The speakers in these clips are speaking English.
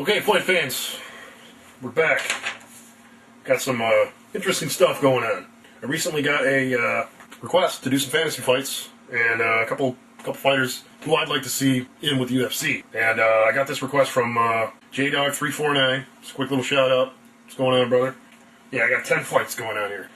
Okay, fight fans, we're back. Got some interesting stuff going on. I recently got a request to do some fantasy fights, and a couple fighters who I'd like to see in with UFC. And I got this request from JDog349. Just a quick little shout out. What's going on, brother? Yeah, I got 10 fights going on here.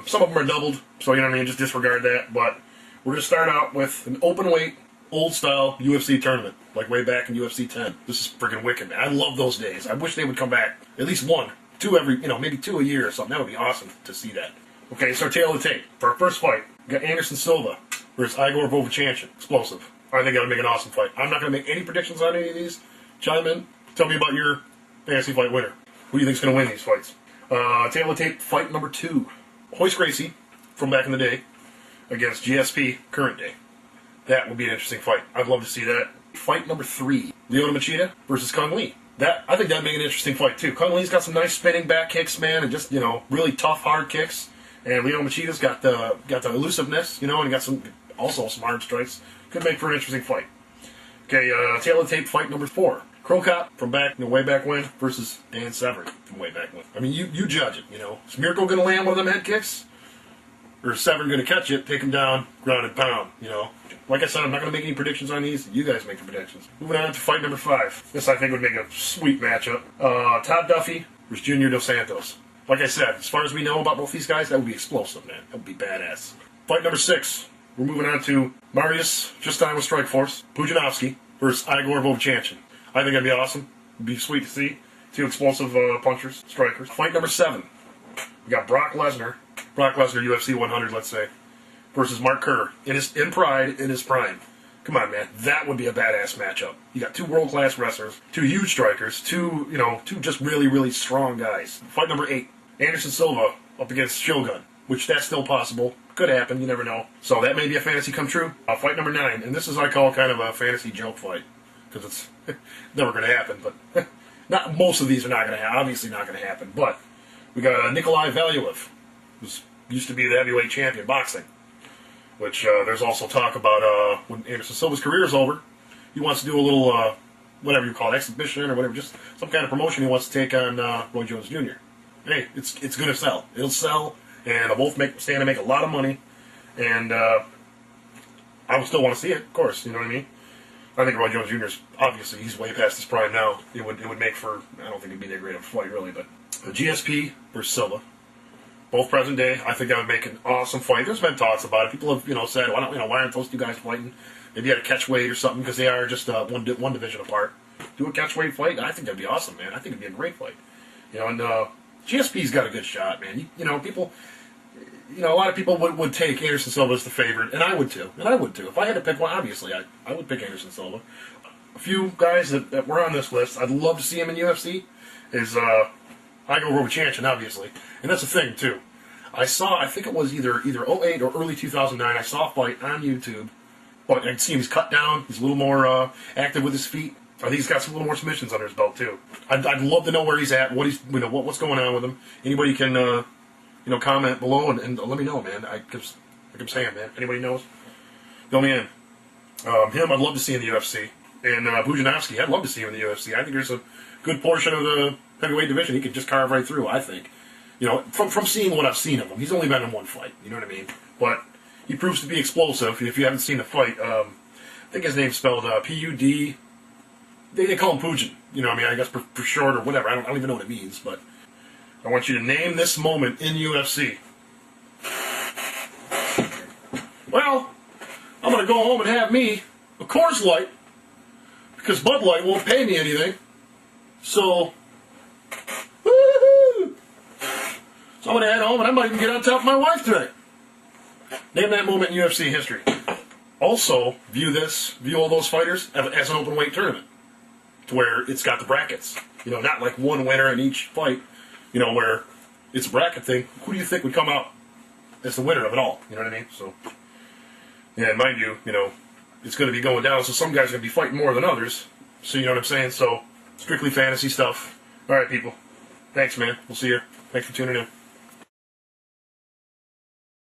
Some of them are doubled, so you know what I mean, just disregard that. But we're going to start out with an open weight, old style UFC tournament, like way back in UFC 10. This is freaking wicked, man. I love those days. I wish they would come back. At least one. Two every, maybe two a year or something. That would be awesome to see that. Okay, so tail of the tape. For our first fight, we got Anderson Silva versus Igor Vovchanchyn. Explosive. I think that'll make an awesome fight. I'm not going to make any predictions on any of these. Chime in. Tell me about your fantasy fight winner. Who do you think's going to win these fights? Tail of the tape, fight number 2. Royce Gracie, from back in the day, against GSP, current day. That would be an interesting fight. I'd love to see that. Fight number 3, Lyoto Machida versus Kung Lee. I think that'd make an interesting fight too. Kung Lee's got some nice spinning back kicks, man, and just really tough, hard kicks. And Lyoto Machida's got the elusiveness, and he got some hard strikes. Could make for an interesting fight. Okay, tail of the tape, fight number 4. Crocop from back, way back when, versus Dan Severn from way back when. I mean, you judge it. Is Miracle going to land one of them head kicks? Or is Severn going to catch it, take him down, ground and pound, Like I said, I'm not going to make any predictions on these. You guys make the predictions. Moving on to fight number 5. This, I think, would make a sweet matchup. Todd Duffee versus Junior Dos Santos. Like I said, as far as we know about both these guys, that would be explosive, man. That would be badass. Fight number 6. We're moving on to Mauricio, just time with Strikeforce, Pudzianowski versus Igor Vovchanchyn. I think that'd be awesome. It'd be sweet to see. 2 explosive punchers, strikers. Fight number 7. We got Brock Lesnar, UFC 100, let's say, versus Mark Kerr in his prime. Come on, man, that would be a badass matchup. You got 2 world-class wrestlers, 2 huge strikers, 2 just really, really strong guys. Fight number 8, Anderson Silva up against Shogun, which that's still possible. Could happen, you never know. So that may be a fantasy come true. Fight number 9, and this is I call kind of a fantasy joke fight, because it's never going to happen. But not most of these are not going to happen. Obviously not going to happen. But we got Nikolai Valuev, who used to be the heavyweight champion boxing. Which there's also talk about when Anderson Silva's career is over, he wants to do a little whatever you call it, exhibition or whatever, just some kind of promotion he wants to take on Roy Jones Jr. Hey, it's going to sell. It'll sell, and they'll both stand to make a lot of money. And I would still want to see it, of course. You know what I mean? I think Roy Jones Jr.'s obviously he's way past his prime now. It would make for, I don't think it'd be that great of a fight really, but GSP versus Silva. Both present day, I think that would make an awesome fight. There's been talks about it. People have said, why aren't those 2 guys fighting? Maybe at a catch weight or something, because they are just one division apart. Do a catch weight fight. I think that'd be awesome, man. I think it'd be a great fight. And GSP's got a good shot, man. People, a lot of people would take Anderson Silva as the favorite, and I would too. If I had to pick one, obviously, I would pick Anderson Silva. A few guys that were on this list, I'd love to see him in UFC, is Igor Vovchanchyn, obviously. And that's the thing, too. I think it was either 08 or early 2009, I saw a fight on YouTube, but I'd see him, he's cut down, he's a little more active with his feet. I think he's got some little more submissions under his belt, too. I'd love to know where he's at, what's going on with him. Anybody can, comment below and let me know, man. I keep saying, man. Anybody knows? Fill me in. Him, I'd love to see in the UFC. And Pudzianowski, I'd love to see him in the UFC. I think there's a good portion of the heavyweight division he could just carve right through, I think. From seeing what I've seen of him. He's only been in one fight, you know what I mean? But he proves to be explosive. If you haven't seen the fight, I think his name's spelled P-U-D. They call him Pujin, I guess for short or whatever. I don't even know what it means, but I want you to name this moment in UFC. Well, I'm going to go home and have me a Coors Light, because Bud Light won't pay me anything. So, woo-hoo! So I'm going to head home and I might even get on top of my wife today. Name that moment in UFC history. Also, view all those fighters as an open weight tournament, to where it's got the brackets. Not like one winner in each fight, where it's a bracket thing. Who do you think would come out as the winner of it all? You know what I mean? So, yeah, mind you, it's going to be going down, so some guys are going to be fighting more than others. So, you know what I'm saying? So, strictly fantasy stuff. All right, people. Thanks, man. We'll see you. Thanks for tuning in.